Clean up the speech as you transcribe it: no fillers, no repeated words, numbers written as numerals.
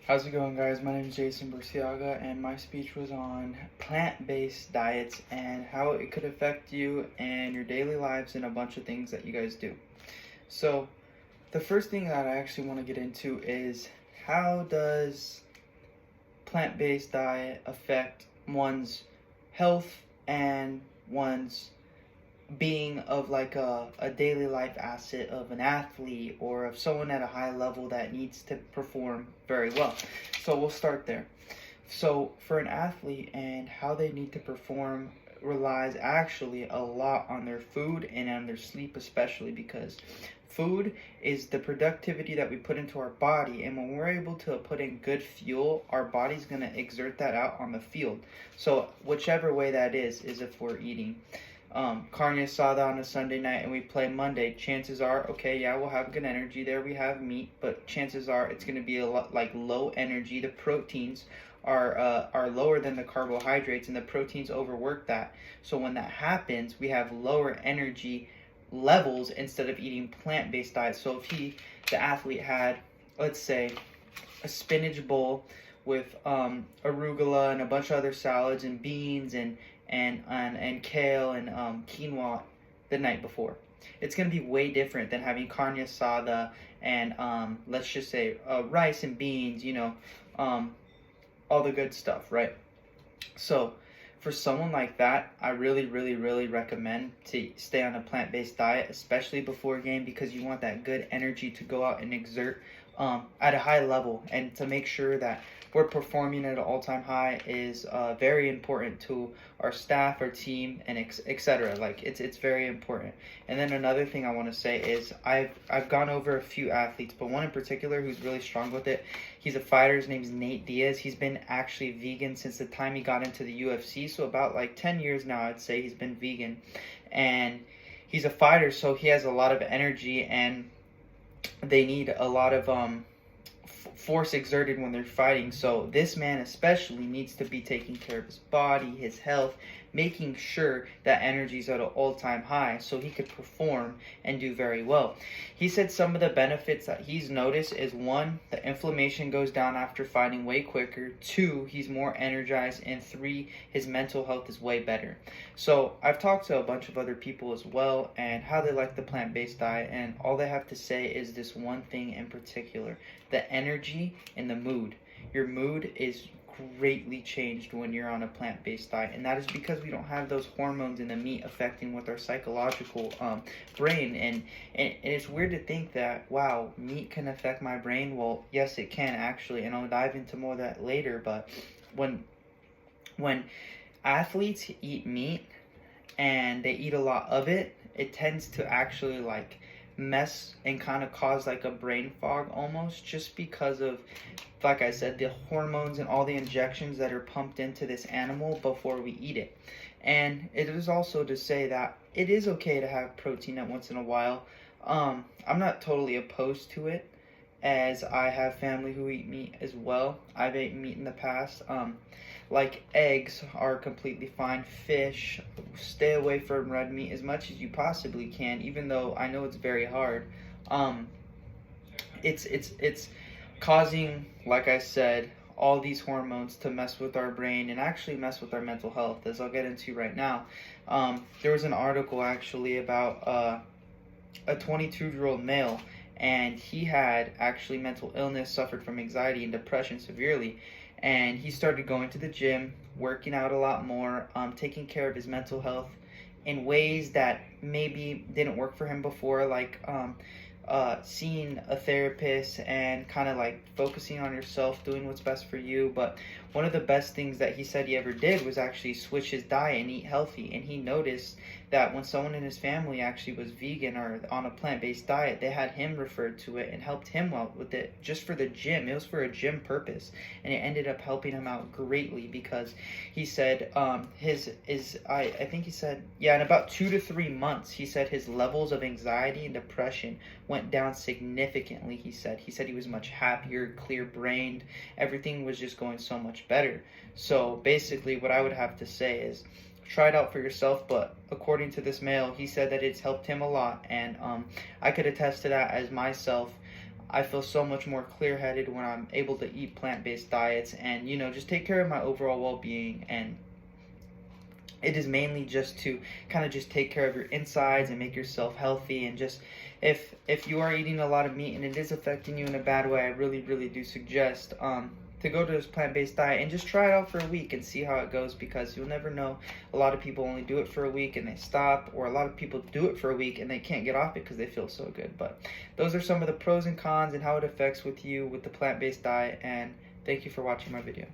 How's it going, guys? My name is Jason Burciaga, and my speech was on plant-based diets and how it could affect you and your daily lives and a bunch of things that you guys do. So, the first thing that I actually want to get into is how does plant-based diet affect one's health and one's being of like a daily life asset of an athlete or of someone at a high level that needs to perform very well. So we'll start there. So for an athlete and how they need to perform relies actually a lot on their food and on their sleep, especially because food is the productivity that we put into our body, and when we're able to put in good fuel, our body's going to exert that out on the field. So whichever way that is if we're eating carne asada on a Sunday night and we play Monday, chances are, okay, yeah, we'll have good energy there. We have meat, but chances are it's going to be a lot like low energy. The proteins are lower than the carbohydrates, and the proteins overwork that. So when that happens, we have lower energy levels instead of eating plant-based diet. So if the athlete, had, let's say, a spinach bowl with arugula and a bunch of other salads and beans and kale and quinoa the night before. It's going to be way different than having carne asada and let's just say rice and beans, all the good stuff, right? So for someone like that, I really, really, really recommend to stay on a plant-based diet, especially before a game, because you want that good energy to go out and exert at a high level, and to make sure that we're performing at an all-time high is very important to our staff, our team, and etc. Like it's very important. And then another thing I want to say is I've gone over a few athletes, but one in particular who's really strong with it. He's a fighter. His name's Nate Diaz. He's been actually vegan since the time he got into the UFC. So about like 10 years now, I'd say he's been vegan, and he's a fighter, so he has a lot of energy, and they need a lot of force exerted when they're fighting. So this man especially needs to be taking care of his body, his health, making sure that energy's at an all-time high so he could perform and do very well. He said some of the benefits that he's noticed is, one, the inflammation goes down after fighting way quicker. Two, he's more energized. And three, his mental health is way better. So I've talked to a bunch of other people as well and how they like the plant-based diet, and all they have to say is this one thing in particular: the energy and the mood. Your mood is greatly changed when you're on a plant-based diet, and that is because we don't have those hormones in the meat affecting with our psychological brain. And it's weird to think that, wow, meat can affect my brain. Well, yes, it can actually, and I'll dive into more of that later. But when athletes eat meat and they eat a lot of it, it tends to actually like mess and kind of cause like a brain fog almost, just because of, like I said, the hormones and all the injections that are pumped into this animal before we eat it. And it is also to say that it is okay to have protein at once in a while. I'm not totally opposed to it, as I have family who eat meat as well. I've eaten meat in the past. Like eggs are completely fine. Fish, stay away from red meat as much as you possibly can, even though I know it's very hard. It's causing, like I said, all these hormones to mess with our brain and actually mess with our mental health, as I'll get into right now. There was an article actually about a 22-year-old male, and he had actually mental illness, suffered from anxiety and depression severely, and he started going to the gym, working out a lot more, taking care of his mental health in ways that maybe didn't work for him before, like seeing a therapist and kind of like focusing on yourself, doing what's best for you. But one of the best things that he said he ever did was actually switch his diet and eat healthy. And he noticed that when someone in his family actually was vegan or on a plant-based diet, they had him referred to it and helped him out with it just for the gym. It was for a gym purpose, and it ended up helping him out greatly, because he said I think he said, yeah, in about 2 to 3 months, he said his levels of anxiety and depression went down significantly. He said he was much happier, clear-brained. Everything was just going so much better. So basically what I would have to say is, try it out for yourself. But according to this male, he said that it's helped him a lot, and I could attest to that as myself. I feel so much more clear-headed when I'm able to eat plant-based diets and, just take care of my overall well-being. And it is mainly just to kind of just take care of your insides and make yourself healthy. And just, if you are eating a lot of meat and it is affecting you in a bad way, I really do suggest to go to this plant-based diet and just try it out for a week and see how it goes, because you'll never know. A lot of people only do it for a week and they stop, or a lot of people do it for a week and they can't get off it because they feel so good. But those are some of the pros and cons and how it affects with you with the plant-based diet. And thank you for watching my video.